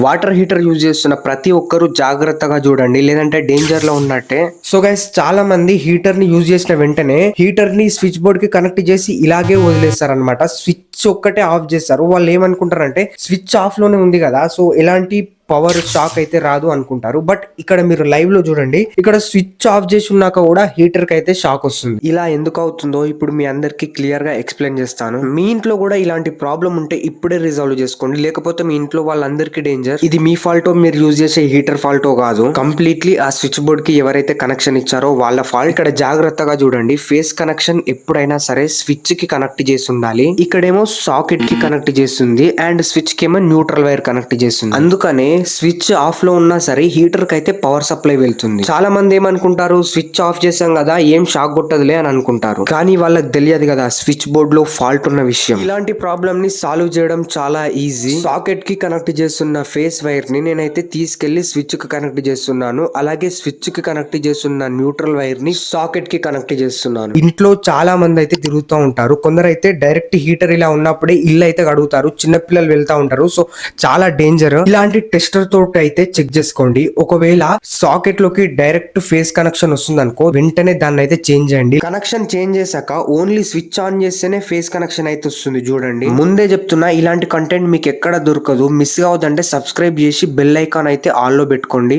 Water heater use చేస్తున్న ప్రతి ఒక్కరు జాగ్రత్తగా చూడండి, లేదంటే డేంజర్ లో ఉన్నట్టే. సో గైస్, చాలా మంది హీటర్ ని యూజ్ చేసిన వెంటనే హీటర్ ని స్విచ్ బోర్డ్ కి కనెక్ట్ చేసి ఇలాగే వదిలేస్తారు అనమాట. స్విచ్ ఒక్కటే ఆఫ్ చేస్తారు. వాళ్ళు ఏమనుకుంటారంటే స్విచ్ ఆఫ్ లోనే ఉంది కదా, సో ఎలాంటి పవర్ షాక్ అయితే రాదు అనుకుంటారు. బట్ ఇక్కడ మీరు లైవ్ లో చూడండి, ఇక్కడ స్విచ్ ఆఫ్ చేసి ఉన్నాక కూడా హీటర్ కి అయితే షాక్ వస్తుంది. ఇలా ఎందుకు అవుతుందో ఇప్పుడు మీ అందరికి క్లియర్ గా ఎక్స్ప్లెయిన్ చేస్తాను. మీ ఇంట్లో కూడా ఇలాంటి ప్రాబ్లం ఉంటే ఇప్పుడే రిజాల్వ్ చేసుకోండి, లేకపోతే మీ ఇంట్లో వాళ్ళందరికీ డేంజర్. ఇది మీ ఫాల్టో, మీరు యూజ్ చేసే హీటర్ ఫాల్టో కాదు, కంప్లీట్లీ ఆ స్విచ్ బోర్డ్ కి ఎవరైతే కనెక్షన్ ఇచ్చారో వాళ్ళ ఫాల్ట్. ఇక్కడ జాగ్రత్తగా చూడండి, ఫేస్ కనెక్షన్ ఎప్పుడైనా సరే స్విచ్ కి కనెక్ట్ చేసి ఉండాలి. ఇక్కడేమో సాకెట్ కి కనెక్ట్ చేస్తుంది అండ్ స్విచ్ కి ఏమో న్యూట్రల్ వైర్ కనెక్ట్ చేస్తుంది. అందుకనే స్విచ్ ఆఫ్ లో ఉన్నా సరే హీటర్ కి అయితే పవర్ సప్లై వెళ్తుంది. చాలా మంది ఏమనుకుంటారు, స్విచ్ ఆఫ్ చేసాం కదా ఏం షాక్ కొట్టదులే అని అనుకుంటారు. కానీ వాళ్ళకి తెలియదు కదా స్విచ్ బోర్డ్ లో ఫాల్ట్ ఉన్న విషయం. ఇలాంటి ప్రాబ్లమ్ ని సాల్వ్ చేయడం చాలా ఈజీ. సాకెట్ కి కనెక్ట్ చేస్తున్న ఫేస్ వైర్ ని నేనైతే తీసుకెళ్లి స్విచ్ కి కనెక్ట్ చేస్తున్నాను. అలాగే స్విచ్ కి కనెక్ట్ చేస్తున్న న్యూట్రల్ వైర్ ని సాకెట్ కి కనెక్ట్ చేస్తున్నాను. ఇంట్లో చాలా మంది అయితే తిరుగుతూ ఉంటారు. కొందరు అయితే డైరెక్ట్ హీటర్ ఇలా ఉన్నప్పుడే ఇల్లు అయితే కడుగుతారు. చిన్నపిల్లలు వెళ్తా ఉంటారు. సో చాలా డేంజర్. ఇలాంటి టెస్టర్ తోటి అయితే చెక్ చేసుకోండి. ఒకవేళ సాకెట్ లోకి డైరెక్ట్ ఫేస్ కనెక్షన్ వస్తుంది అనుకో, వెంటనే దాన్ని అయితే చేంజ్ చేయండి. కనెక్షన్ చేంజ్ చేశాక ఓన్లీ స్విచ్ ఆన్ చేస్తేనే ఫేస్ కనెక్షన్ అయితే వస్తుంది. చూడండి, ముందే చెప్తున్నా, ఇలాంటి కంటెంట్ మీకు ఎక్కడ దొరకదు. మిస్ కావద్దంటే సబ్స్క్రైబ్ చేసి బెల్ ఐకాన్ అయితే ఆల్ లో పెట్టుకోండి.